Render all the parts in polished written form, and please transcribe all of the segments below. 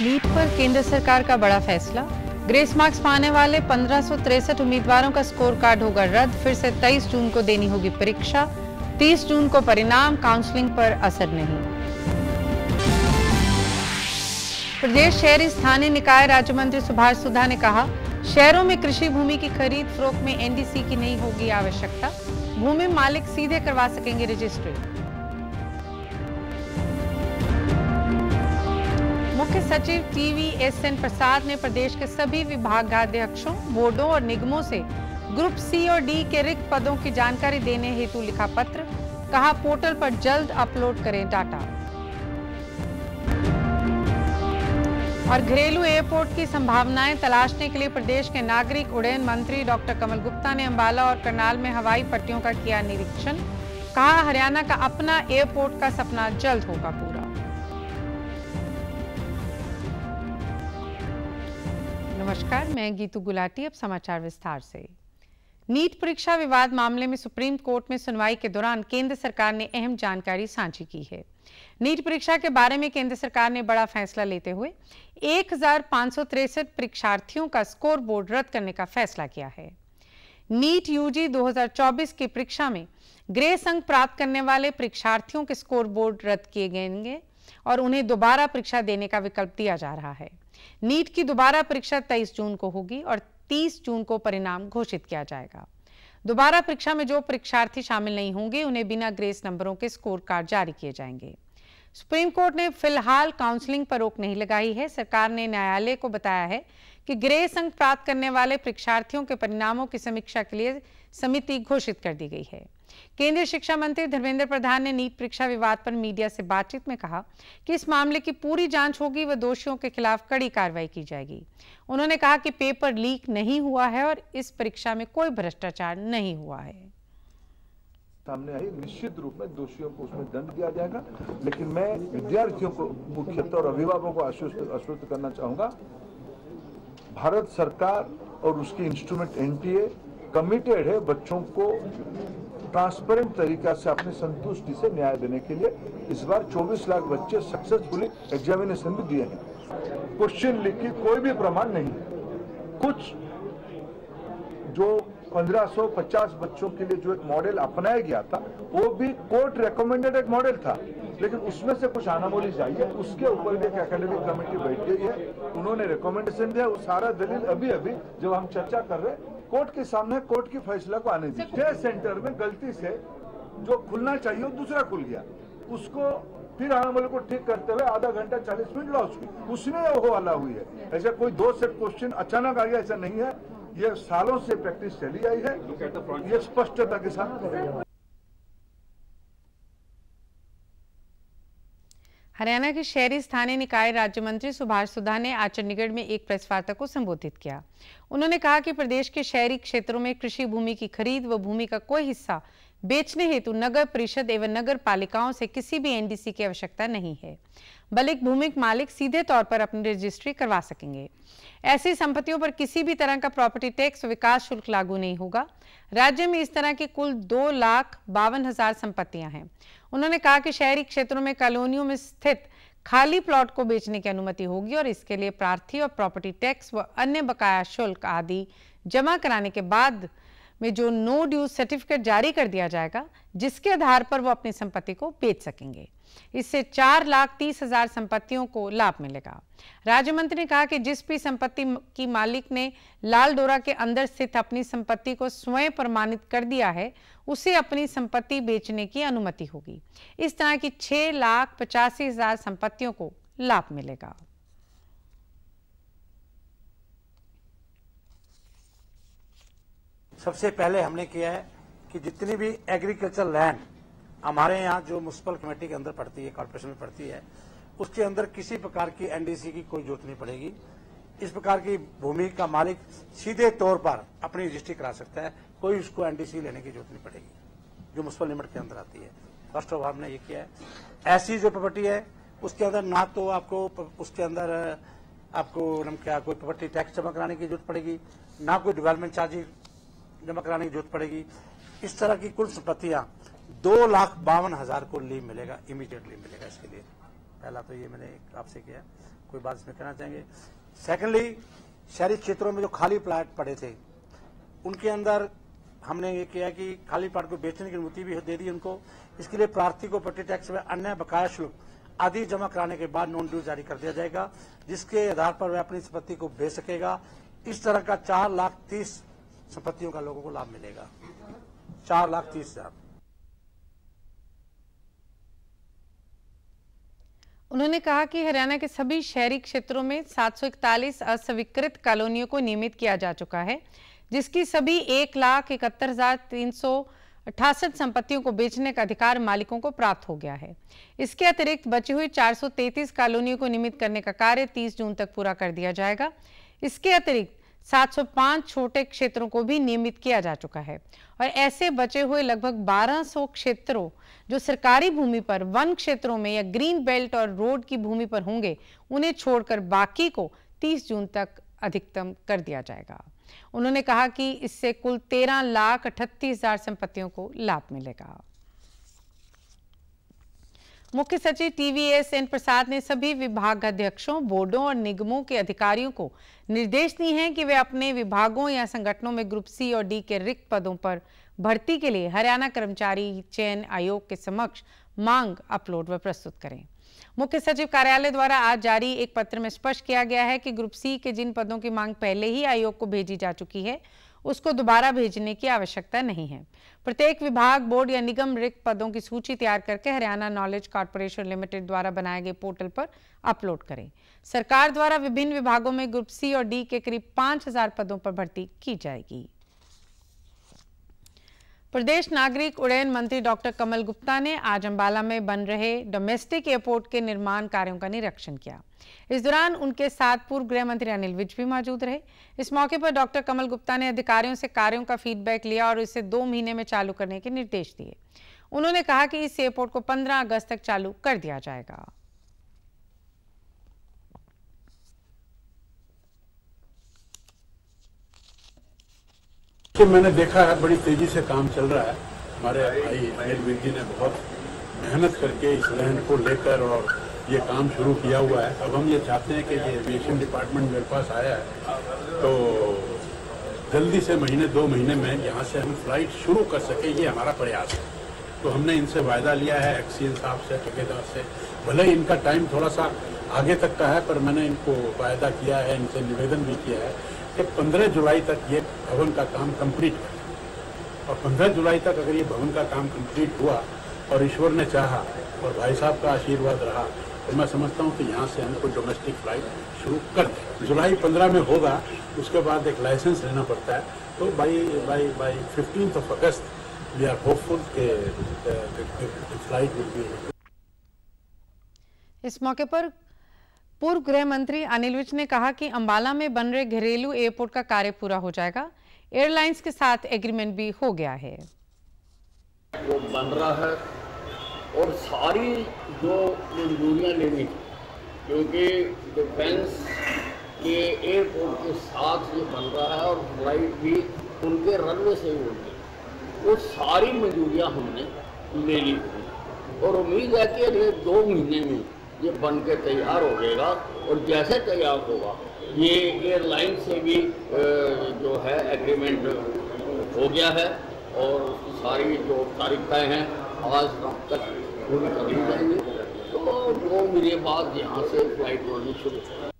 NEET पर केंद्र सरकार का बड़ा फैसला। ग्रेस मार्क्स पाने वाले 1563 उम्मीदवारों का स्कोर कार्ड होगा रद्द। फिर से 23 जून को देनी होगी परीक्षा। 30 जून को परिणाम। काउंसलिंग पर असर नहीं। प्रदेश शहरी स्थानीय निकाय राज्य मंत्री सुभाष सुधा ने कहा, शहरों में कृषि भूमि की खरीद फरोख्त में एनडीसी की नहीं होगी आवश्यकता। भूमि मालिक सीधे करवा सकेंगे रजिस्ट्री। मुख्य सचिव TVSN प्रसाद ने प्रदेश के सभी विभागाध्यक्षों, बोर्डों और निगमों से ग्रुप C और D के रिक्त पदों की जानकारी देने हेतु लिखा पत्र। कहा, पोर्टल पर जल्द अपलोड करें डाटा। और घरेलू एयरपोर्ट की संभावनाएं तलाशने के लिए प्रदेश के नागरिक उड्डयन मंत्री डॉक्टर कमल गुप्ता ने अंबाला और करनाल में हवाई पट्टियों का किया निरीक्षण। कहा, हरियाणा का अपना एयरपोर्ट का सपना जल्द होगा पूरा। नमस्कार, मैं गीतू गुलाटी। अब समाचार विस्तार से। नीट परीक्षा विवाद मामले में सुप्रीम कोर्ट में सुनवाई के दौरान केंद्र सरकार ने अहम जानकारी साझी की है। नीट परीक्षा के बारे में केंद्र सरकार ने बड़ा फैसला लेते हुए 1563 परीक्षार्थियों का स्कोर बोर्ड रद्द करने का फैसला किया है। नीट यूजी 2024 की परीक्षा में ग्रेस अंक प्राप्त करने वाले परीक्षार्थियों के स्कोर बोर्ड रद्द किए गए और उन्हें दोबारा परीक्षा देने का विकल्प दिया जा रहा है। नीट की दोबारा परीक्षा 23 जून को होगी और 30 जून को परिणाम घोषित किया जाएगा। दोबारा परीक्षा में जो परीक्षार्थी शामिल नहीं होंगे उन्हें बिना ग्रेस नंबरों के स्कोर कार्ड जारी किए जाएंगे। सुप्रीम कोर्ट ने फिलहाल काउंसलिंग पर रोक नहीं लगाई है। सरकार ने न्यायालय को बताया है कि ग्रेस अंक प्राप्त करने वाले परीक्षार्थियों के परिणामों की समीक्षा के लिए समिति घोषित कर दी गई है। केंद्रीय शिक्षा मंत्री धर्मेंद्र प्रधान ने नीट परीक्षा विवाद पर मीडिया से बातचीत में कहा कि इस मामले की पूरी जांच होगी व दोषियों के खिलाफ कड़ी कार्रवाई की जाएगी। उन्होंने कहा कि पेपर लीक नहीं हुआ है और इस परीक्षा में कोई भ्रष्टाचार नहीं हुआ है। सामने आई, निश्चित रूप में दोषियों को उसमें दंड दिया जाएगा, लेकिन मैं विद्यार्थियों को मुख्यतः और अभिभावकों को आश्वस्त करना चाहूंगा, भारत सरकार और उसकी इंस्ट्रूमेंट NTA कमिटेड है बच्चों को ट्रांसपेरेंट तरीका से अपनी संतुष्टि से न्याय देने के लिए। इस बार 24 लाख बच्चे सक्सेसफुली एग्जामिनेशन भी दिए हैं। क्वेश्चन लीक की कोई भी प्रमाण नहीं। कुछ जो 1550 बच्चों के लिए जो एक मॉडल अपनाया गया था वो भी कोर्ट रिकमेंडेड एक मॉडल था, लेकिन उसमें से कुछ अनामोलीज आई है। उसके ऊपर भी एक एकेडमिक कमेटी बैठ गई है, उन्होंने रिकमेंडेशन दिया। वो सारा दलील अभी जब हम चर्चा कर रहे हैं कोर्ट के सामने, कोर्ट की फैसला को आने दीजिए। टेस्ट सेंटर में गलती से जो खुलना चाहिए वो दूसरा खुल गया, उसको फिर अनामोली को ठीक करते हुए आधा घंटा 40 मिनट लॉस हुई, उसमें वो हल्ला हुई है। ऐसा कोई 2 सेट क्वेश्चन अचानक आ गया, ऐसा नहीं है। ये सालों से प्रैक्टिस चली आई है, ये स्पष्टता के साथ। हरियाणा के शहरी स्थानीय निकाय राज्य मंत्री सुभाष सुधा ने आज चंडीगढ़ में एक प्रेस वार्ता को संबोधित किया। उन्होंने कहा कि प्रदेश के शहरी क्षेत्रों में कृषि भूमि की खरीद व भूमि का कोई हिस्सा बेचने हेतु नगर परिषद एवं नगर पालिकाओं से किसी भी एनडीसी की आवश्यकता नहीं है, बल्कि भूमि मालिक सीधे तौर पर अपनी रजिस्ट्री करवा सकेंगे। ऐसी संपत्तियों पर किसी भी तरह का प्रॉपर्टी टैक्स विकास शुल्क लागू नहीं होगा। राज्य में इस तरह की कुल 2,52,000 संपत्तियां हैं। उन्होंने कहा कि शहरी क्षेत्रों में कॉलोनियों में स्थित खाली प्लॉट को बेचने की अनुमति होगी और इसके लिए प्रार्थी और प्रॉपर्टी टैक्स व अन्य बकाया शुल्क आदि जमा कराने के बाद में जो नो ड्यूज सर्टिफिकेट जारी कर दिया जाएगा, जिसके आधार पर वो अपनी संपत्ति को बेच सकेंगे। इससे 4,30,000 संपत्तियों को लाभ मिलेगा। राज्य मंत्री ने कहा कि जिस भी संपत्ति की मालिक ने लाल डोरा के अंदर स्थित अपनी संपत्ति को स्वयं प्रमाणित कर दिया है, उसे अपनी संपत्ति बेचने की अनुमति होगी। इस तरह की 6,85,000 संपत्तियों को लाभ मिलेगा। सबसे पहले हमने किया है कि जितनी भी एग्रीकल्चर लैंड हमारे यहाँ जो म्युनिसिपल कमेटी के अंदर पड़ती है, कॉर्पोरेशन में पड़ती है, उसके अंदर किसी प्रकार की एनडीसी की कोई जरूरत नहीं पड़ेगी। इस प्रकार की भूमि का मालिक सीधे तौर पर अपनी रजिस्ट्री करा सकता है, कोई उसको एनडीसी लेने की जरूरत नहीं पड़ेगी जो म्युनिसिपल लिमिट के अंदर आती है। फर्स्ट ऑफ ऑल हमने ये किया है। ऐसी जो प्रॉपर्टी है उसके अंदर ना तो आपको उसके अंदर आपको क्या कोई प्रॉपर्टी टैक्स जमा कराने की जरूरत पड़ेगी, ना कोई डेवलपमेंट चार्ज जमा कराने की जरूरत पड़ेगी। इस तरह की कुल संपत्तियां 2,52,000 को लीव मिलेगा, इमीडिएट लीव मिलेगा इसके लिए। पहला तो ये मैंने आपसे किया, कोई बात इसमें कहना चाहेंगे? सेकेंडली, शहरी क्षेत्रों में जो खाली प्लाट पड़े थे उनके अंदर हमने ये किया कि खाली प्लाट को बेचने की अनुमति भी दे दी उनको। इसके लिए प्रार्थी को प्रॉपर्टी टैक्स में अन्य बकाया शुल्क आदि जमा कराने के बाद नॉन ड्यू जारी कर दिया जाएगा, जिसके आधार पर वह अपनी संपत्ति को बेच सकेगा। इस तरह का 4,30,000 संपत्तियों का लोगों को लाभ मिलेगा। 4,30,000। उन्होंने कहा कि हरियाणा के सभी शहरी क्षेत्रों में 741 अस्वीकृत कॉलोनियों को नियमित किया जा चुका है, जिसकी सभी 1,71,368 संपत्तियों को बेचने का अधिकार मालिकों को प्राप्त हो गया है। इसके अतिरिक्त बची हुई 433 कॉलोनियों को नियमित करने का कार्य 30 जून तक पूरा कर दिया जाएगा। इसके अतिरिक्त 705 छोटे क्षेत्रों को भी नियमित किया जा चुका है और ऐसे बचे हुए लगभग 1200 क्षेत्रों जो सरकारी भूमि पर, वन क्षेत्रों में या ग्रीन बेल्ट और रोड की भूमि पर होंगे, उन्हें छोड़कर बाकी को 30 जून तक अधिकतम कर दिया जाएगा। उन्होंने कहा कि इससे कुल 13,38,000 संपत्तियों को लाभ मिलेगा। मुख्य सचिव TVS N प्रसाद ने सभी विभागाध्यक्षों, बोर्डों और निगमों के अधिकारियों को निर्देश दिए हैं कि वे अपने विभागों या संगठनों में ग्रुप C और D के रिक्त पदों पर भर्ती के लिए हरियाणा कर्मचारी चयन आयोग के समक्ष मांग अपलोड व प्रस्तुत करें। मुख्य सचिव कार्यालय द्वारा आज जारी एक पत्र में स्पष्ट किया गया है कि ग्रुप C के जिन पदों की मांग पहले ही आयोग को भेजी जा चुकी है, उसको दोबारा भेजने की आवश्यकता नहीं है। प्रत्येक विभाग, बोर्ड या निगम रिक्त पदों की सूची तैयार करके हरियाणा नॉलेज कॉर्पोरेशन लिमिटेड द्वारा बनाए गए पोर्टल पर अपलोड करें। सरकार द्वारा विभिन्न विभागों में ग्रुप C और D के करीब 5,000 पदों पर भर्ती की जाएगी। प्रदेश नागरिक उड्डयन मंत्री डॉक्टर कमल गुप्ता ने आज अंबाला में बन रहे डोमेस्टिक एयरपोर्ट के निर्माण कार्यों का निरीक्षण किया। इस दौरान उनके साथ पूर्व गृह मंत्री अनिल विज भी मौजूद रहे। इस मौके पर डॉक्टर कमल गुप्ता ने अधिकारियों से कार्यों का फीडबैक लिया और इसे 2 महीने में चालू करने के निर्देश दिए। उन्होंने कहा कि इस एयरपोर्ट को 15 अगस्त तक चालू कर दिया जाएगा। कि मैंने देखा है बड़ी तेजी से काम चल रहा है। हमारे भाई अनिल विज जी ने बहुत मेहनत करके इस लैंड को लेकर और ये काम शुरू किया हुआ है। अब हम ये चाहते हैं कि ये एविएशन डिपार्टमेंट मेरे पास आया है तो जल्दी से 1-2 महीने में यहाँ से हम फ्लाइट शुरू कर सके, ये हमारा प्रयास है। तो हमने इनसे वायदा लिया है, एक्सीएन साहब से, ठेकेदार से। भले ही इनका टाइम थोड़ा सा आगे तक का है, पर मैंने इनको वायदा किया है, इनसे निवेदन भी किया है कि 15 जुलाई तक ये भवन का काम कंप्लीट कर, और 15 जुलाई तक अगर ये भवन का काम कंप्लीट हुआ और ईश्वर ने चाहा और भाई साहब का आशीर्वाद रहा तो मैं समझता हूँ कि यहाँ से हमको डोमेस्टिक फ्लाइट शुरू कर दें। जुलाई 15 में होगा, उसके बाद एक लाइसेंस लेना पड़ता है। तो by 15 August we are hopeful के फ्लाइट विल बी। इस मौके पर पूर्व गृह मंत्री अनिल विज ने कहा कि अंबाला में बन रहे घरेलू एयरपोर्ट का कार्य पूरा हो जाएगा। एयरलाइंस के साथ एग्रीमेंट भी हो गया है। वो बन रहा है और सारी जो मंजूरियां लेनी थी, क्योंकि डिफेंस के एयरपोर्ट के साथ ये बन रहा है और फ्लाइट भी उनके रनवे से ही होगी, वो सारी मंजूरियां हमने ले ली थी और उम्मीद है कि अगले 2 महीने में ये बन के तैयार हो जाएगा। और जैसे तैयार होगा ये एयरलाइन से भी जो है एग्रीमेंट हो गया है और उसकी सारी जो तारीखें हैं आज तक पूरी कर ली जाएंगी। तो 2 महीने बाद यहाँ से फ्लाइट उड़नी शुरू होगी।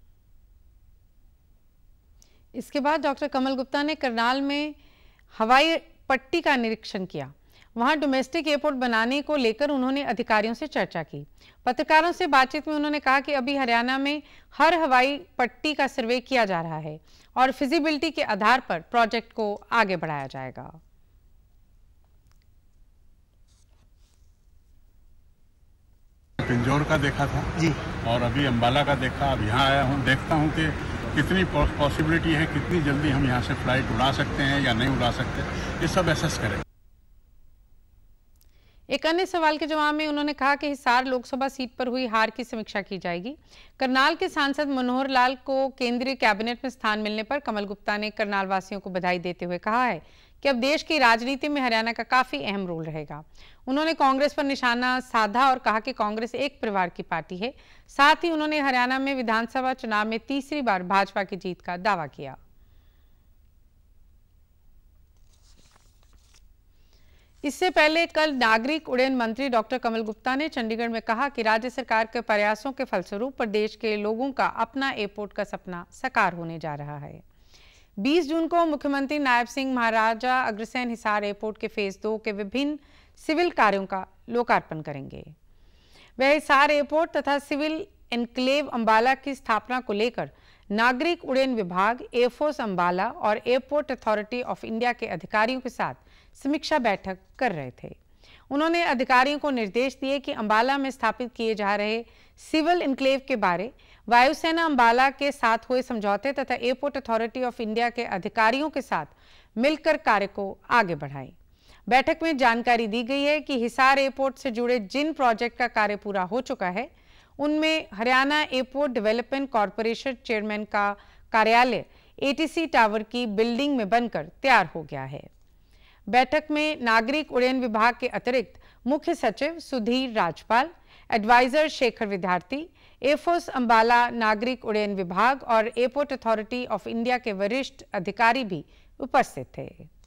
इसके बाद डॉक्टर कमल गुप्ता ने करनाल में हवाई पट्टी का निरीक्षण किया। वहां डोमेस्टिक एयरपोर्ट बनाने को लेकर उन्होंने अधिकारियों से चर्चा की। पत्रकारों से बातचीत में उन्होंने कहा कि अभी हरियाणा में हर हवाई पट्टी का सर्वे किया जा रहा है और फिजिबिलिटी के आधार पर प्रोजेक्ट को आगे बढ़ाया जाएगा। पिंजौर का देखा था जी और अभी अंबाला का देखा। अब यहाँ आया हूँ, देखता हूँ कि कितनी पॉसिबिलिटी है, कितनी जल्दी हम यहाँ से फ्लाइट उड़ा सकते हैं या नहीं उड़ा सकते, ये सब एसेस करें। एक अन्य सवाल के जवाब में उन्होंने कहा कि हिसार लोकसभा सीट पर हुई हार की समीक्षा की जाएगी। करनाल के सांसद मनोहर लाल को केंद्रीय कैबिनेट में स्थान मिलने पर कमल गुप्ता ने करनाल वासियों को बधाई देते हुए कहा है कि अब देश की राजनीति में हरियाणा का काफी अहम रोल रहेगा। उन्होंने कांग्रेस पर निशाना साधा और कहा कि कांग्रेस एक परिवार की पार्टी है। साथ ही उन्होंने हरियाणा में विधानसभा चुनाव में तीसरी बार भाजपा की जीत का दावा किया। इससे पहले कल नागरिक उड्डयन मंत्री डॉक्टर कमल गुप्ता ने चंडीगढ़ में कहा कि राज्य सरकार के प्रयासों के फलस्वरूप प्रदेश के लोगों का अपना एयरपोर्ट का सपना साकार होने जा रहा है। 20 जून को मुख्यमंत्री नायब सिंह महाराजा अग्रसेन हिसार एयरपोर्ट के फेज 2 के विभिन्न सिविल कार्यों का लोकार्पण करेंगे। वह हिसार एयरपोर्ट तथा सिविल एनक्लेव अंबाला की स्थापना को लेकर नागरिक उड्डयन विभाग, एयरफोर्स अंबाला और एयरपोर्ट अथॉरिटी ऑफ इंडिया के अधिकारियों के साथ समीक्षा बैठक कर रहे थे। उन्होंने अधिकारियों को निर्देश दिए कि अंबाला में स्थापित किए जा रहे सिविल एनक्लेव के बारे वायुसेना अंबाला के साथ हुए समझौते तथा एयरपोर्ट अथॉरिटी ऑफ इंडिया के अधिकारियों के साथ मिलकर कार्य को आगे बढ़ाएं। बैठक में जानकारी दी गई है कि हिसार एयरपोर्ट से जुड़े जिन प्रोजेक्ट का कार्य पूरा हो चुका है उनमें Haryana airport development corporation chairman का कार्यालय एटीसी टावर की बिल्डिंग में बनकर तैयार हो गया है। बैठक में नागरिक उड्डयन विभाग के अतिरिक्त मुख्य सचिव सुधीर राजपाल, एडवाइजर शेखर विद्यार्थी, एयरफोर्स अंबाला नागरिक उड्डयन विभाग और एयरपोर्ट अथॉरिटी ऑफ इंडिया के वरिष्ठ अधिकारी भी उपस्थित थे।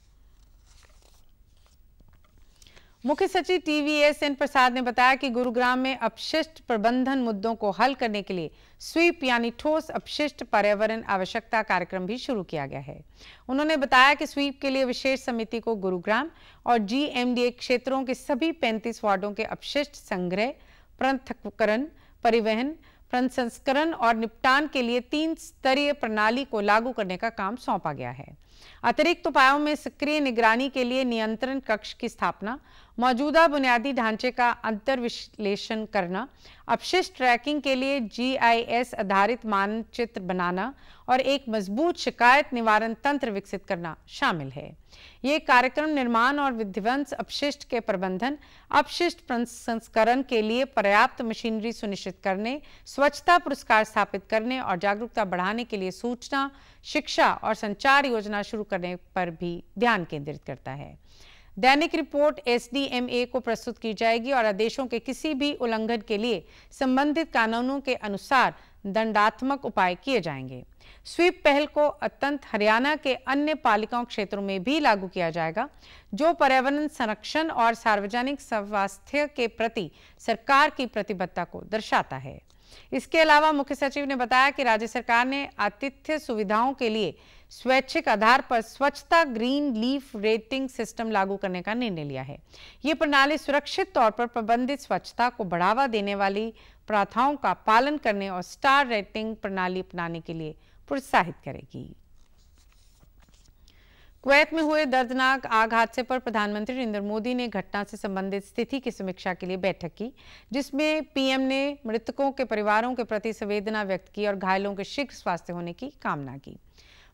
मुख्य सचिव टीवीएस एन प्रसाद ने बताया कि गुरुग्राम में अपशिष्ट प्रबंधन मुद्दों को हल करने के लिए स्वीप यानी ठोस अपशिष्ट पर्यावरण आवश्यकता कार्यक्रम भी शुरू किया गया है। उन्होंने बताया कि स्वीप के लिए विशेष समिति को गुरुग्राम और जीएमडीए क्षेत्रों के सभी 35 वार्डों के अपशिष्ट संग्रह, पृथक्करण, परिवहन, प्रसंस्करण और निपटान के लिए 3 स्तरीय प्रणाली को लागू करने का काम सौंपा गया है। अतिरिक्त उपायों में सक्रिय निगरानी के लिए नियंत्रण कक्ष की स्थापना, मौजूदा बुनियादी ढांचे का अंतर्विश्लेषण करना, अपशिष्ट ट्रैकिंग के लिए जीआईएस आधारित मानचित्र बनाना और एक मजबूत शिकायत निवारण तंत्र विकसित करना शामिल है। ये कार्यक्रम निर्माण और विध्वंस अपशिष्ट के प्रबंधन, अपशिष्ट प्रसंस्करण के लिए पर्याप्त मशीनरी सुनिश्चित करने, स्वच्छता पुरस्कार स्थापित करने और जागरूकता बढ़ाने के लिए सूचना, शिक्षा और संचार योजना शुरू करने पर भी ध्यान केंद्रित करता है। दैनिक रिपोर्ट एसडीएमए को प्रस्तुत की जाएगी और आदेशों के किसी भी उल्लंघन के लिए संबंधित कानूनों के अनुसार दंडात्मक उपाय किए जाएंगे। स्वीप पहल को अत्यंत हरियाणा के अन्य पालिकाओं क्षेत्रों में भी लागू किया जाएगा, जो पर्यावरण संरक्षण और सार्वजनिक स्वास्थ्य के प्रति सरकार की प्रतिबद्धता को दर्शाता है। इसके अलावा मुख्य सचिव ने बताया कि राज्य सरकार ने आतिथ्य सुविधाओं के लिए स्वैच्छिक आधार पर स्वच्छता ग्रीन लीफ रेटिंग सिस्टम लागू करने का निर्णय लिया है। ये प्रणाली सुरक्षित तौर पर प्रबंधित स्वच्छता को बढ़ावा देने वाली प्रथाओं का पालन करने और स्टार रेटिंग प्रणाली अपनाने के लिए प्रोत्साहित करेगी। कुवैत में हुए दर्दनाक आग हादसे पर प्रधानमंत्री नरेंद्र मोदी ने घटना से संबंधित स्थिति की समीक्षा के लिए बैठक की, जिसमें पीएम ने मृतकों के परिवारों के प्रति संवेदना व्यक्त की और घायलों के शीघ्र स्वास्थ्य होने की कामना की।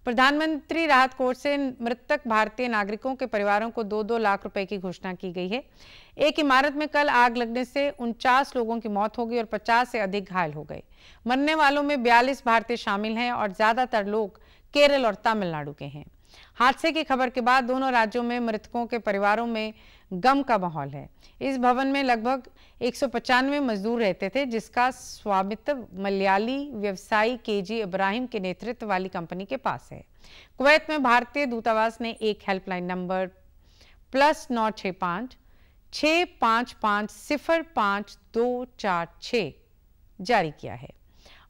प्रधानमंत्री राहत कोष से मृतक भारतीय नागरिकों के परिवारों को 2-2 लाख रुपए की घोषणा की गई है। एक इमारत में कल आग लगने से 49 लोगों की मौत हो गई और 50 से अधिक घायल हो गए। मरने वालों में 42 भारतीय शामिल हैं और ज्यादातर लोग केरल और तमिलनाडु के हैं। हादसे की खबर के बाद दोनों राज्यों में मृतकों के परिवारों में गम का माहौल है। इस भवन में लगभग 195 मजदूर रहते थे, जिसका स्वामित्व मलयाली व्यवसायी केजी इब्राहिम के नेतृत्व वाली कंपनी के पास है। कुवैत में भारतीय दूतावास ने एक हेल्पलाइन नंबर +965 655 05246 जारी किया है।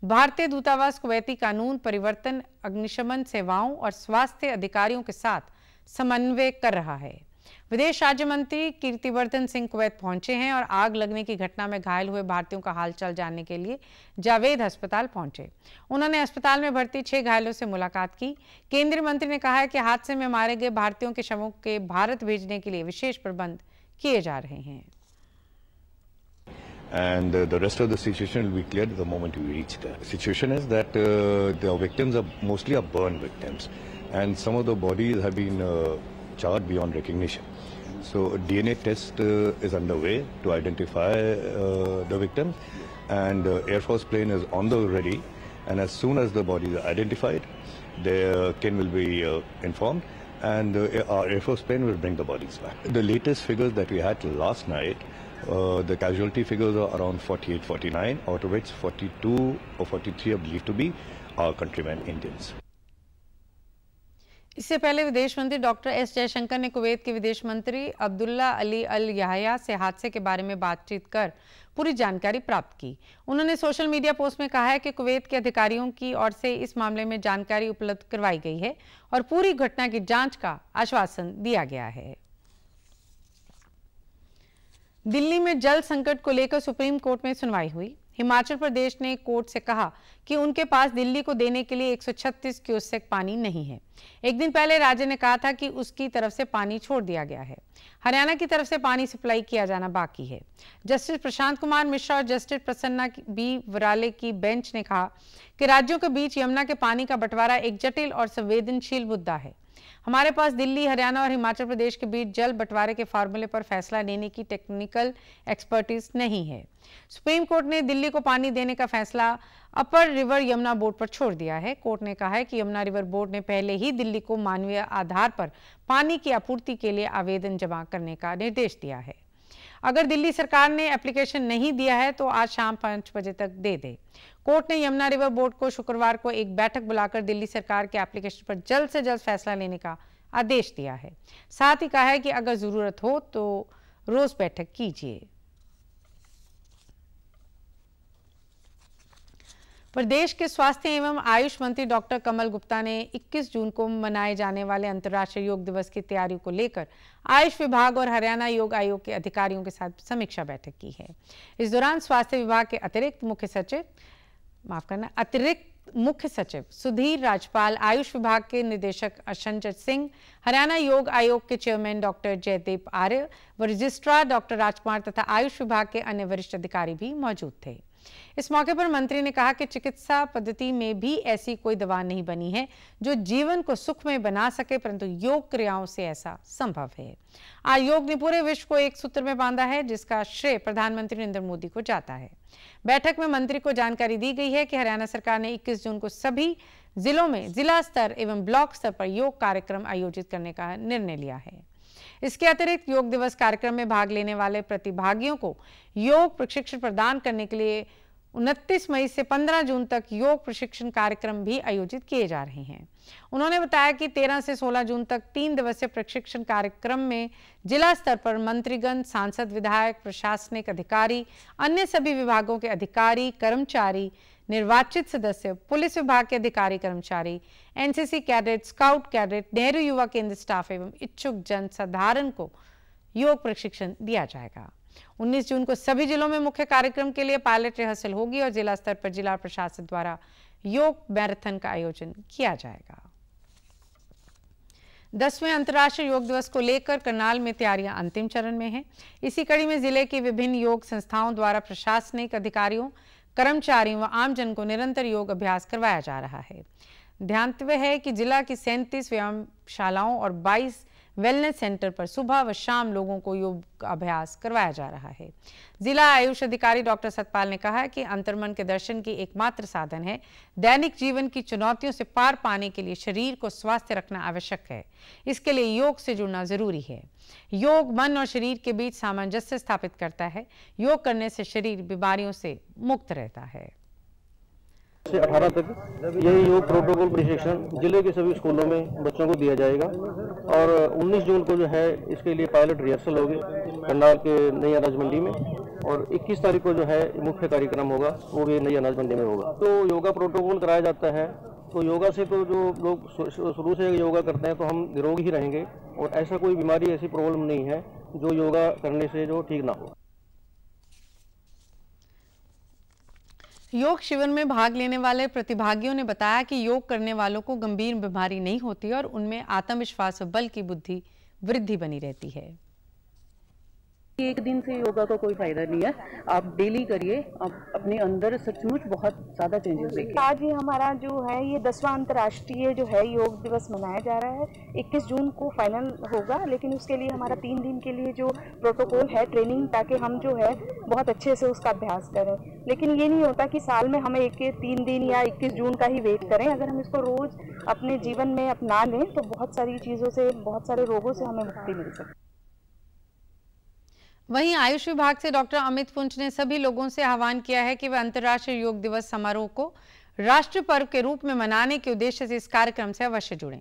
भारतीय दूतावास कुवैती कानून परिवर्तन, अग्निशमन सेवाओं और स्वास्थ्य अधिकारियों के साथ समन्वय कर रहा है। विदेश राज्य मंत्री कीर्तिवर्धन सिंह कुवैत पहुंचे हैं और आग लगने की घटना में घायल हुए भारतीयों का हालचाल जानने के लिए जावेद अस्पताल पहुंचे। उन्होंने अस्पताल में भर्ती 6 घायलों से मुलाकात की। केंद्रीय मंत्री ने कहा है कि हादसे में मारे गए भारतीयों के शवों के भारत भेजने के लिए विशेष प्रबंध किए जा रहे हैं। And the rest of the situation will be cleared the moment we reach there. The situation is that the victims are mostly burn victims, and some of the bodies have been charred beyond recognition. So a DNA test is underway to identify the victims, and Air Force plane is on the ready. And as soon as the bodies are identified, their kin will be informed, and our Air Force plane will bring the bodies back. The latest figures that we had till last night, the casualty figures are around 48, 49, out of which 42 or 43 are believed to be our countrymen Indians. इससे पहले विदेश मंत्री doctor S Jaishankar ने Kuwait के विदेश मंत्री अब्दुल्ला अली अल याहया से हादसे के बारे में बातचीत कर पूरी जानकारी प्राप्त की। उन्होंने सोशल मीडिया पोस्ट में कहा है कि कुवैत के अधिकारियों की ओर से इस मामले में जानकारी उपलब्ध करवाई गई है और पूरी घटना की जांच का आश्वासन दिया गया है। दिल्ली में जल संकट को लेकर सुप्रीम कोर्ट में सुनवाई हुई। हिमाचल प्रदेश ने कोर्ट से कहा कि उनके पास दिल्ली को देने के लिए 136 क्यूसेक पानी नहीं है। एक दिन पहले राज्य ने कहा था कि उसकी तरफ से पानी छोड़ दिया गया है। हरियाणा की तरफ से पानी सप्लाई किया जाना बाकी है। जस्टिस प्रशांत कुमार मिश्रा और जस्टिस प्रसन्ना बी वराले की बेंच ने कहा कि राज्यों के बीच यमुना के पानी का बंटवारा एक जटिल और संवेदनशील मुद्दा है। हमारे पास दिल्ली, हरियाणा और हिमाचल प्रदेश के बीच जल बंटवारे के फार्मूले पर फैसला लेने की टेक्निकल एक्सपर्टीज नहीं है। सुप्रीम कोर्ट ने दिल्ली को पानी देने का फैसला अपर रिवर यमुना बोर्ड पर छोड़ दिया है। कोर्ट ने कहा है कि यमुना रिवर बोर्ड ने पहले ही दिल्ली को मानवीय आधार पर पानी की आपूर्ति के लिए आवेदन जमा करने का निर्देश दिया है। अगर दिल्ली सरकार ने एप्लीकेशन नहीं दिया है तो आज शाम 5 बजे तक दे दे। कोर्ट ने यमुना रिवर बोर्ड को शुक्रवार को एक बैठक बुलाकर दिल्ली सरकार के एप्लीकेशन पर जल्द से जल्द फैसला लेने का आदेश दिया है। साथ ही कहा है कि अगर जरूरत हो तो रोज बैठक कीजिए। प्रदेश के स्वास्थ्य एवं आयुष मंत्री डॉक्टर कमल गुप्ता ने 21 जून को मनाए जाने वाले अंतर्राष्ट्रीय योग दिवस की तैयारियों को लेकर आयुष विभाग और हरियाणा योग आयोग के अधिकारियों के साथ समीक्षा बैठक की है। इस दौरान स्वास्थ्य विभाग के अतिरिक्त मुख्य सचिव सुधीर राजपाल, आयुष विभाग के निदेशक संजय सिंह, हरियाणा योग आयोग के चेयरमैन डॉक्टर जयदीप आर्य व रजिस्ट्रार डॉक्टर राजकुमार तथा आयुष विभाग के अन्य वरिष्ठ अधिकारी भी मौजूद थे। इस मौके पर मंत्री ने कहा कि चिकित्सा पद्धति में भी ऐसी कोई दवा नहीं बनी है जो जीवन को सुखमय बना सके, परंतु योग क्रियाओं से ऐसा संभव है। आज योग ने पूरे विश्व को एक सूत्र में बांधा है, जिसका श्रेय प्रधानमंत्री नरेंद्र मोदी को जाता है। बैठक में मंत्री को जानकारी दी गई है कि हरियाणा सरकार ने 21 जून को सभी जिलों में जिला स्तर एवं ब्लॉक स्तर पर योग कार्यक्रम आयोजित करने का निर्णय लिया है। इसके अतिरिक्त योग दिवस कार्यक्रम में भाग लेने वाले प्रतिभागियों को योग प्रशिक्षण प्रदान करने के लिए 29 मई से 15 जून तक योग प्रशिक्षण कार्यक्रम भी आयोजित किए जा रहे हैं। उन्होंने बताया कि 13 से 16 जून तक 3 दिवसीय प्रशिक्षण कार्यक्रम में जिला स्तर पर मंत्रीगण, सांसद, विधायक, प्रशासनिक अधिकारी, अन्य सभी विभागों के अधिकारी, कर्मचारी, निर्वाचित सदस्य, पुलिस विभाग के अधिकारी कर्मचारी, NCC cadet, scout cadet, Nehru युवा केंद्र स्टाफ एवं इच्छुक जन साधारण को योग प्रशिक्षण दिया जाएगा। 19 जून को सभी जिलों में मुख्य कार्यक्रम के लिए पायलट रिहर्सल होगी और जिला स्तर पर जिला प्रशासन द्वारा योग मैराथन का आयोजन किया जाएगा। 10वें अंतर्राष्ट्रीय योग दिवस को लेकर करनाल में तैयारियां अंतिम चरण में हैं। इसी कड़ी में जिले की विभिन्न योग संस्थाओं द्वारा प्रशासनिक अधिकारियों, कर्मचारियों व आमजन को निरंतर योग अभ्यास करवाया जा रहा है। ध्यातव्य है कि जिला की 37 व्यायामशालाओं और 22 वेलनेस सेंटर पर सुबह व शाम लोगों को योग अभ्यास करवाया जा रहा है। जिला आयुष अधिकारी डॉक्टर सतपाल ने कहा है कि अंतर्मन के दर्शन की एकमात्र साधन है। दैनिक जीवन की चुनौतियों से पार पाने के लिए शरीर को स्वस्थ रखना आवश्यक है। इसके लिए योग से जुड़ना जरूरी है। योग मन और शरीर के बीच सामंजस्य स्थापित करता है। योग करने से शरीर बीमारियों से मुक्त रहता है। से 18 तक यही योग प्रोटोकॉल प्रशिक्षण जिले के सभी स्कूलों में बच्चों को दिया जाएगा और 19 जून को जो है इसके लिए पायलट रिहर्सल होगी करनाल के नई अनाज मंडी में और 21 तारीख को जो है मुख्य कार्यक्रम होगा वो भी नई अनाज मंडी में होगा। तो योगा प्रोटोकॉल कराया जाता है। तो योगा से तो जो लोग शुरू से योगा करते हैं तो हम निरोगी ही रहेंगे और ऐसा कोई बीमारी, ऐसी प्रॉब्लम नहीं है जो योगा करने से जो ठीक ना हो। योग शिविर में भाग लेने वाले प्रतिभागियों ने बताया कि योग करने वालों को गंभीर बीमारी नहीं होती और उनमें आत्मविश्वास और बल की बुद्धि वृद्धि बनी रहती है। एक दिन से योगा का कोई फायदा नहीं है, आप डेली करिए, आप अपने अंदर सचमुच बहुत ज़्यादा चेंजेस देखिए। आज ये हमारा जो है ये 10वां अंतर्राष्ट्रीय जो है योग दिवस मनाया जा रहा है। 21 जून को फाइनल होगा, लेकिन उसके लिए हमारा 3 दिन के लिए जो प्रोटोकॉल है ट्रेनिंग, ताकि हम जो है बहुत अच्छे से उसका अभ्यास करें। लेकिन ये नहीं होता कि साल में हमें 3 दिन या 21 जून का ही वेट करें। अगर हम इसको रोज अपने जीवन में अपना लें तो बहुत सारी चीज़ों से, बहुत सारे रोगों से हमें मुक्ति मिल सकती है। वहीं आयुष विभाग से डॉक्टर अमित पुंज ने सभी लोगों से आह्वान किया है कि वे अंतर्राष्ट्रीय योग दिवस समारोह को राष्ट्रीय पर्व के रूप में मनाने के उद्देश्य से इस कार्यक्रम से अवश्य जुड़ें।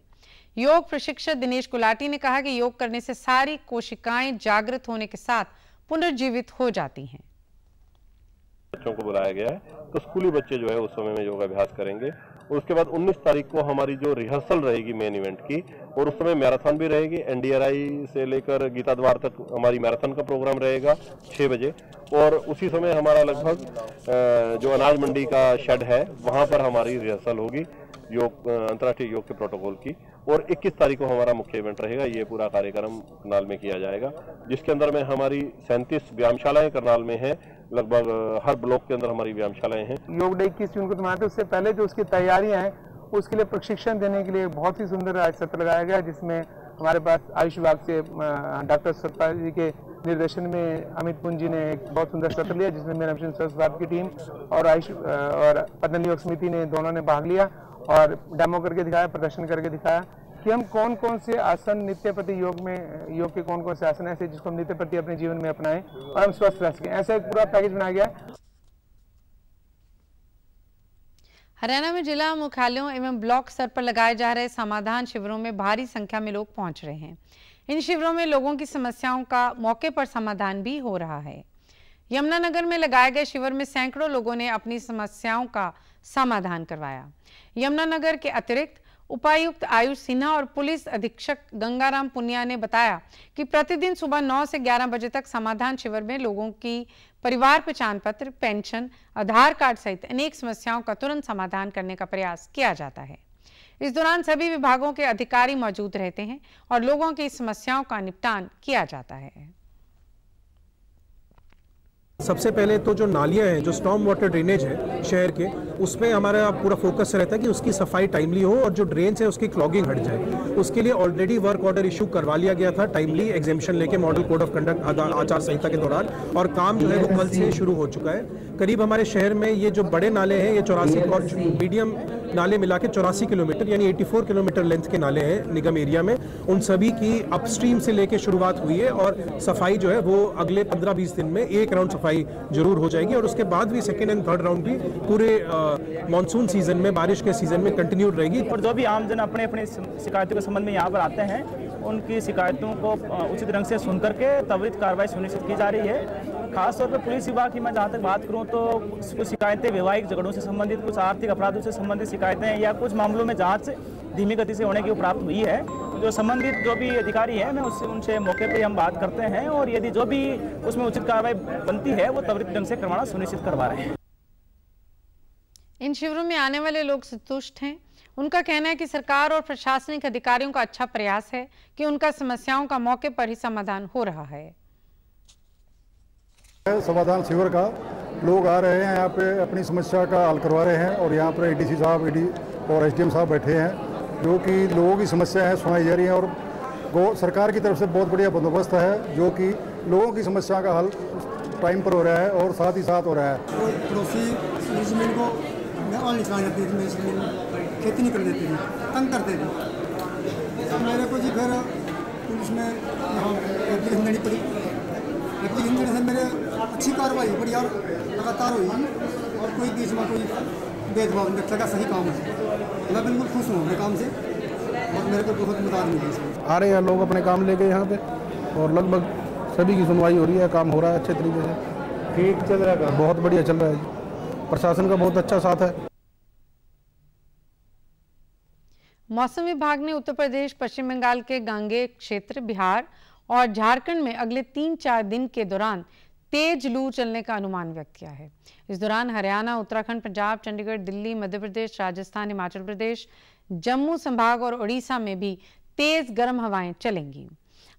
योग प्रशिक्षक दिनेश गुलाटी ने कहा कि योग करने से सारी कोशिकाएं जागृत होने के साथ पुनर्जीवित हो जाती हैं। बच्चों को बुलाया गया है, तो स्कूली बच्चे जो है उस समय में योगाभ्यास करेंगे। उसके बाद 19 तारीख को हमारी जो रिहर्सल रहेगी मेन इवेंट की, और उस समय मैराथन भी रहेगी। NDRI से लेकर गीता द्वार तक हमारी मैराथन का प्रोग्राम रहेगा 6 बजे, और उसी समय हमारा लगभग जो अनाज मंडी का शेड है वहां पर हमारी रिहर्सल होगी योग, अंतर्राष्ट्रीय योग के प्रोटोकॉल की। और 21 तारीख को हमारा मुख्य इवेंट रहेगा। ये पूरा कार्यक्रम करनाल में किया जाएगा, जिसके अंदर में हमारी 37 व्यायामशालाएं करनाल में हैं। लगभग हर ब्लॉक के अंदर हमारी व्यायामशालाएं हैं। योग डे 21 जून को मनाते हैं, उससे पहले जो उसकी तैयारियां हैं उसके लिए प्रशिक्षण देने के लिए बहुत ही सुंदर आज सत्र लगाया गया, जिसमें हमारे पास आयुष विभाग से डॉक्टर सतपाल जी के निर्देशन में अमित पुंज जी ने एक बहुत सुंदर सत्र लिया, जिसमें मेरा मिशन स्वास्थ्य विभाग की टीम और आयुष और पतंजलि योग समिति ने दोनों ने भाग लिया और डेमो करके दिखाया, प्रदर्शन करके दिखाया कि हम कौन कौन से आसन नित्य प्रति योग में, योग के कौन कौन से आसन ऐसे जिसको हम नित्य प्रति अपने जीवन में अपनाएं और हम स्वस्थ रह सकें। ऐसा एक पूरा पैकेज बनाया गया। हरियाणा में जिला मुख्यालयों एवं ब्लॉक स्तर पर लगाए जा रहे समाधान शिविरों में भारी संख्या में लोग पहुंच रहे हैं। इन शिविरों में लोगों की समस्याओं का मौके पर समाधान भी हो रहा है। यमुनानगर में लगाए गए शिविर में सैकड़ों लोगों ने अपनी समस्याओं का समाधान करवाया। यमुनानगर के अतिरिक्त उपायुक्त आयुष सिन्हा और पुलिस अधीक्षक गंगाराम पुनिया ने बताया कि प्रतिदिन सुबह 9 से 11 बजे तक समाधान शिविर में लोगों की परिवार पहचान पत्र, पेंशन, आधार कार्ड सहित अनेक समस्याओं का तुरंत समाधान करने का प्रयास किया जाता है। इस दौरान सभी विभागों के अधिकारी मौजूद रहते हैं और लोगों की समस्याओं का निपटान किया जाता है। सबसे पहले तो जो नालियां हैं, जो स्टॉर्म वाटर ड्रेनेज है शहर के, उसमें हमारा पूरा फोकस रहता है कि उसकी सफाई टाइमली हो और जो ड्रेन्स है उसकी क्लॉगिंग हट जाए। उसके लिए ऑलरेडी वर्क ऑर्डर इशू करवा लिया गया था टाइमली एग्जेम्पशन लेके मॉडल कोड ऑफ कंडक्ट आचार संहिता के दौरान, और काम जो है वो कल से शुरू हो चुका है। करीब हमारे शहर में ये जो बड़े नाले हैं ये 84 और मीडियम नाले मिला के 84 किलोमीटर यानी 84 किलोमीटर लेंथ के नाले हैं निगम एरिया में। उन सभी की अपस्ट्रीम से लेके शुरुआत हुई है और सफाई जो है वो अगले 15-20 दिन में एक राउंड सफाई जरूर हो जाएगी, और उसके बाद भी सेकेंड एंड थर्ड राउंड भी पूरे मानसून सीजन में, बारिश के सीजन में कंटिन्यूड रहेगी। और जो भी आमजन अपने अपने शिकायतों के संबंध में यहाँ पर आते हैं, उनकी शिकायतों को उचित ढंग से सुन करके त्वरित कार्रवाई सुनिश्चित की जा रही है। खासतौर पर पुलिस विभाग की मैं जहाँ तक बात करूँ तो कुछ शिकायतें वैवाहिक झगड़ों से संबंधित, कुछ आर्थिक अपराधों से संबंधित शिकायतें या कुछ मामलों में जांच धीमी गति से होने की प्राप्त हुई है। जो संबंधित जो भी अधिकारी है मैं उनसे मौके पे हम बात करते हैं और यदि जो भी उसमें उचित कार्रवाई बनती है वो त्वरित ढंग से करवाना सुनिश्चित करवा रहे हैं। इन शिविरों में आने वाले लोग संतुष्ट हैं। उनका कहना है कि सरकार और प्रशासनिक अधिकारियों का अच्छा प्रयास है कि उनका समस्याओं का मौके पर ही समाधान हो रहा है। समाधान शिविर का लोग आ रहे हैं, यहाँ पे अपनी समस्या का हल करवा रहे हैं और यहाँ पर ADC साहब और SDM साहब बैठे हैं, जो कि लोगों की समस्या है सुनाई जा रही है। और सरकार की तरफ से बहुत बढ़िया बंदोबस्त है जो कि लोगों की समस्या का हल टाइम पर हो रहा है और साथ ही साथ हो रहा है। पड़ोसी ज़मीन को और निकाल जाती थी, मेरी ज़मीन खेती नहीं कर देती थी, तंग करते थे। मेरे को जी फिर पुलिस में यहाँ एप्लीकेशन देनी पड़ी। एप्लीकेशन देने से मेरे अच्छी कार्रवाई बड़ी और लगातार हुई और कोई बीच में कोई भेदभाव नहीं रखा। सही काम है, मैं बिल्कुल खुश हूँ अपने काम से और मेरे को बहुत मदद मिली इसमें। आ रहे हैं लोग अपने काम लेके यहाँ पे और लगभग सभी की सुनवाई हो रही है, काम हो रहा है अच्छे तरीके से, ठीक चल रहा है, बहुत बढ़िया चल रहा है, प्रशासन का बहुत अच्छा साथ है। मौसम विभाग ने उत्तर प्रदेश, पश्चिम बंगाल के गांगेय क्षेत्र, बिहार और झारखंड में अगले 3-4 दिन के दौरान तेज लू चलने का अनुमान व्यक्त किया है। इस दौरान हरियाणा, उत्तराखंड, पंजाब, चंडीगढ़, दिल्ली, मध्य प्रदेश, राजस्थान, हिमाचल प्रदेश, जम्मू संभाग और ओडिशा में भी तेज गर्म हवाएं चलेंगी।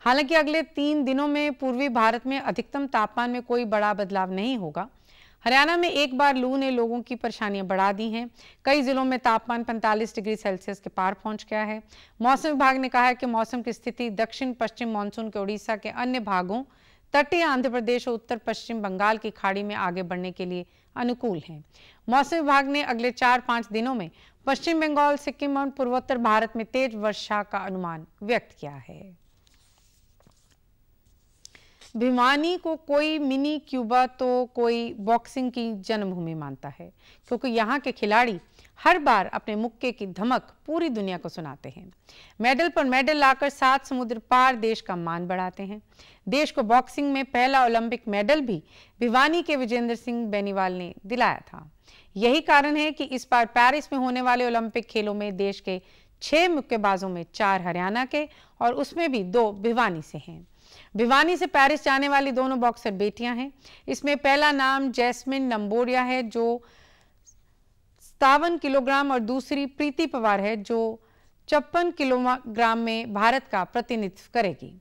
हालांकि अगले 3 दिनों में पूर्वी भारत में अधिकतम तापमान में कोई बड़ा बदलाव नहीं होगा। हरियाणा में एक बार लू ने लोगों की परेशानियां बढ़ा दी हैं। कई जिलों में तापमान 45 डिग्री सेल्सियस के पार पहुंच गया है। मौसम विभाग ने कहा है कि मौसम की स्थिति दक्षिण पश्चिम मानसून के उड़ीसा के अन्य भागों, तटीय आंध्र प्रदेश और उत्तर पश्चिम बंगाल की खाड़ी में आगे बढ़ने के लिए अनुकूल है। मौसम विभाग ने अगले 4-5 दिनों में पश्चिम बंगाल, सिक्किम और पूर्वोत्तर भारत में तेज वर्षा का अनुमान व्यक्त किया है। भिवानी को कोई मिनी क्यूबा तो कोई बॉक्सिंग की जन्मभूमि मानता है, क्योंकि यहाँ के खिलाड़ी हर बार अपने मुक्के की धमक पूरी दुनिया को सुनाते हैं। मेडल पर मेडल लाकर 7 समुद्र पार देश का मान बढ़ाते हैं। देश को बॉक्सिंग में पहला ओलंपिक मेडल भी भिवानी के विजेंद्र सिंह बेनीवाल ने दिलाया था। यही कारण है कि इस बार पेरिस में होने वाले ओलंपिक खेलों में देश के 6 मुक्केबाजों में 4 हरियाणा के और उसमें भी 2 भिवानी से हैं। भिवानी से पेरिस जाने वाली दोनों बॉक्सर बेटियां हैं। इसमें पहला नाम जैस्मिन लंबोरिया है जो 57 किलोग्राम और दूसरी प्रीति पवार है जो 56 किलोग्राम में भारत का प्रतिनिधित्व करेगी।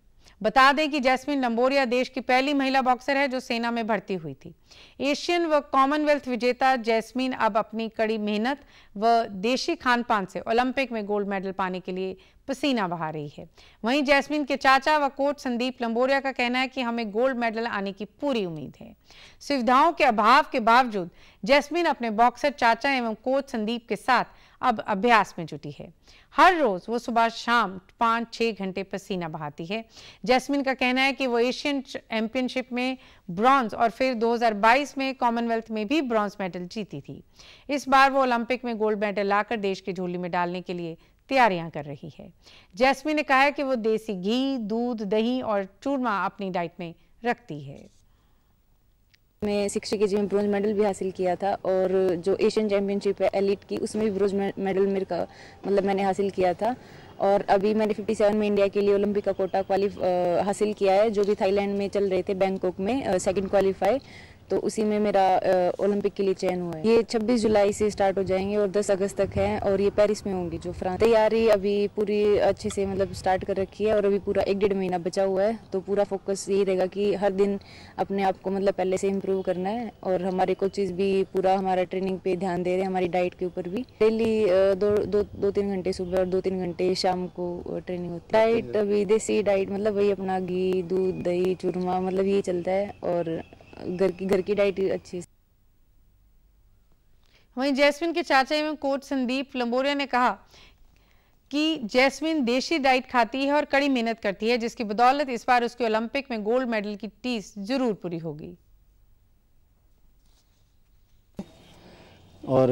बता दें कि जैस्मिन लंबोरिया देश की पहली महिला बॉक्सर है जो सेना में भर्ती हुई थी। एशियन व कॉमनवेल्थ विजेता जैस्मिन अब अपनी कड़ी मेहनत व देशी खान-पान से ओलंपिक में गोल्ड मेडल पाने के लिए पसीना बहा रही है। वहीं जैस्मिन के चाचा व कोच संदीप लंबोरिया का कहना है कि हमें गोल्ड मेडल आने की पूरी उम्मीद है। सुविधाओं के अभाव के बावजूद जैस्मिन अपने बॉक्सर चाचा एवं कोच संदीप के साथ अब अभ्यास में जुटी है। हर रोज वो सुबह शाम 5-6 घंटे पसीना बहाती है। जैस्मिन का कहना है कि वो एशियन चैंपियनशिप में ब्रॉन्ज और फिर 2022 में कॉमनवेल्थ में भी ब्रॉन्ज मेडल जीती थी। इस बार वो ओलंपिक में गोल्ड मेडल लाकर देश की झोली में डालने के लिए तैयारियां कर रही है। जैस्मिन ने कहा है कि वो देसी घी, दूध, दही और चूरमा अपनी डाइट में रखती है। मैं 60 kg में ब्रोंज मेडल भी हासिल किया था और जो एशियन चैंपियनशिप है एलिट की उसमें भी ब्रोंज मेडल मैंने हासिल किया था। और अभी मैंने 57 में इंडिया के लिए ओलंपिक का कोटा हासिल किया है जो भी थाईलैंड में चल रहे थे, बैंकॉक में सेकंड क्वालिफाई, तो उसी में मेरा ओलंपिक के लिए चयन हुआ है। ये 26 जुलाई से स्टार्ट हो जाएंगे और 10 अगस्त तक है और ये पेरिस में होंगी जो फ्रांस। तैयारी अभी पूरी अच्छे से स्टार्ट कर रखी है और अभी पूरा 1-1.5 महीना बचा हुआ है, तो पूरा फोकस यही रहेगा कि हर दिन अपने आप को पहले से इम्प्रूव करना है। और हमारे कोचेज भी पूरा हमारा ट्रेनिंग पे ध्यान दे रहे हैं, हमारी डाइट के ऊपर भी। डेली 2-3 घंटे सुबह और 2-3 घंटे शाम को ट्रेनिंग होती है। डाइट अभी देसी डाइट वही अपना घी, दूध, दही, चूरमा यही चलता है और घर की डाइट अच्छी। वहीं जैस्मिन के चाचा एवं कोच संदीप लंबोरिया ने कहा कि जैस्मिन देशी डाइट खाती है और कड़ी मेहनत करती है, जिसकी बदौलत इस बार उसके ओलंपिक में गोल्ड मेडल की टीस जरूर पूरी होगी। और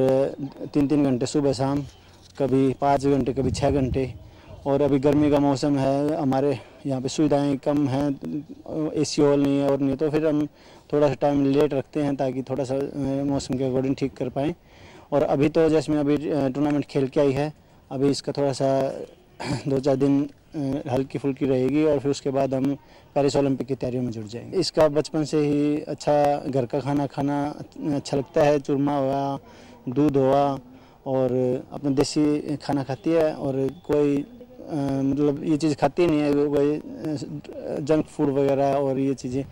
3-3 घंटे सुबह शाम, कभी 5 घंटे, कभी 6 घंटे। और अभी गर्मी का मौसम है, हमारे यहाँ पे सुविधाएं कम हैं, एसी हॉल नहीं है और नहीं, तो फिर हम थोड़ा सा टाइम लेट रखते हैं ताकि थोड़ा सा मौसम के अकॉर्डिंग ठीक कर पाएँ। और अभी तो जैसे मैं अभी टूर्नामेंट खेल के आई है, अभी इसका थोड़ा सा 2-4 दिन हल्की फुल्की रहेगी और फिर उसके बाद हम पेरिस ओलंपिक की तैयारियों में जुट जाएंगे। इसका बचपन से ही अच्छा घर का खाना अच्छा लगता है। चूरमा हुआ, दूध हुआ और अपना देसी खाना खाती है और कोई ये चीज़ खाती नहीं है, कोई जंक फूड वगैरह और ये चीज़ें।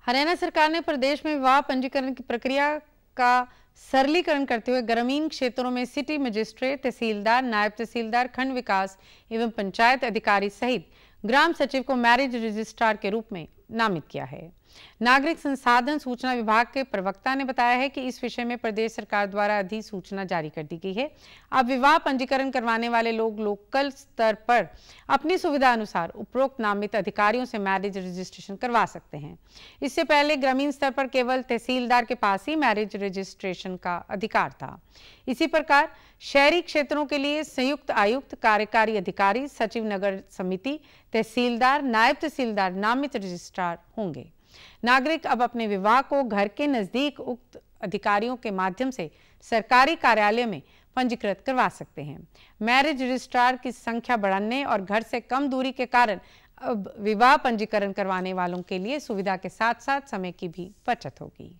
हरियाणा सरकार ने प्रदेश में विवाह पंजीकरण की प्रक्रिया का सरलीकरण करते हुए ग्रामीण क्षेत्रों में सिटी मजिस्ट्रेट, तहसीलदार, नायब तहसीलदार, खंड विकास एवं पंचायत अधिकारी सहित ग्राम सचिव को मैरिज रजिस्ट्रार के रूप में नामित किया है। नागरिक संसाधन सूचना विभाग के प्रवक्ता ने बताया है कि इस विषय में प्रदेश सरकार द्वारा अधिसूचना जारी कर दी गई है। अब विवाह पंजीकरण करवाने वाले लोग लोकल स्तर पर अपनी सुविधा अनुसार उपरोक्त नामित अधिकारियों से मैरिज रजिस्ट्रेशन करवा सकते हैं। इससे पहले ग्रामीण स्तर पर केवल तहसीलदार के पास ही मैरिज रजिस्ट्रेशन का अधिकार था। इसी प्रकार शहरी क्षेत्रों के लिए संयुक्त आयुक्त, कार्यकारी अधिकारी, सचिव नगर समिति, तहसीलदार, नायब तहसीलदार नामित रजिस्ट्रार होंगे। नागरिक अब अपने विवाह को घर के नजदीक उक्त अधिकारियों के माध्यम से सरकारी कार्यालय में पंजीकृत करवा सकते हैं। मैरिज रजिस्ट्रार की संख्या बढ़ने और घर से कम दूरी के कारण अब विवाह पंजीकरण करवाने वालों के लिए सुविधा के साथ साथ समय की भी बचत होगी।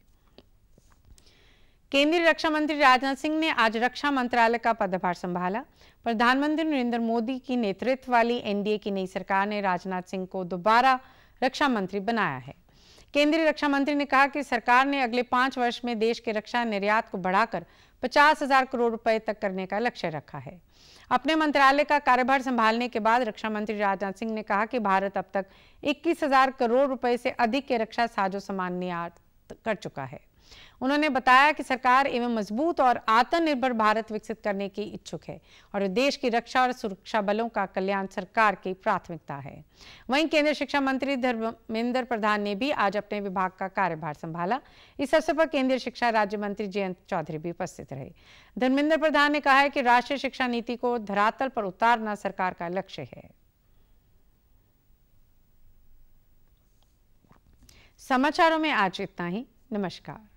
केंद्रीय रक्षा मंत्री राजनाथ सिंह ने आज रक्षा मंत्रालय का पदभार संभाला। प्रधानमंत्री नरेंद्र मोदी की नेतृत्व वाली एनडीए की नई सरकार ने राजनाथ सिंह को दोबारा रक्षा मंत्री बनाया है। केंद्रीय रक्षा मंत्री ने कहा कि सरकार ने अगले 5 वर्ष में देश के रक्षा निर्यात को बढ़ाकर 50,000 करोड़ रुपए तक करने का लक्ष्य रखा है। अपने मंत्रालय का कार्यभार संभालने के बाद रक्षा मंत्री राजनाथ सिंह ने कहा कि भारत अब तक 21,000 करोड़ रुपए से अधिक के रक्षा साजो सामान निर्यात कर चुका है। उन्होंने बताया कि सरकार एवं मजबूत और आत्मनिर्भर भारत विकसित करने की इच्छुक है और देश की रक्षा और सुरक्षा बलों का कल्याण सरकार की प्राथमिकता है। वहीं केंद्रीय शिक्षा मंत्री धर्मेंद्र प्रधान ने भी आज अपने विभाग का कार्यभार संभाला। इस अवसर पर केंद्रीय शिक्षा राज्य मंत्री जयंत चौधरी भी उपस्थित रहे। धर्मेंद्र प्रधान ने कहा है कि राष्ट्रीय शिक्षा नीति को धरातल पर उतारना सरकार का लक्ष्य है। समाचारों में आज इतना ही। नमस्कार।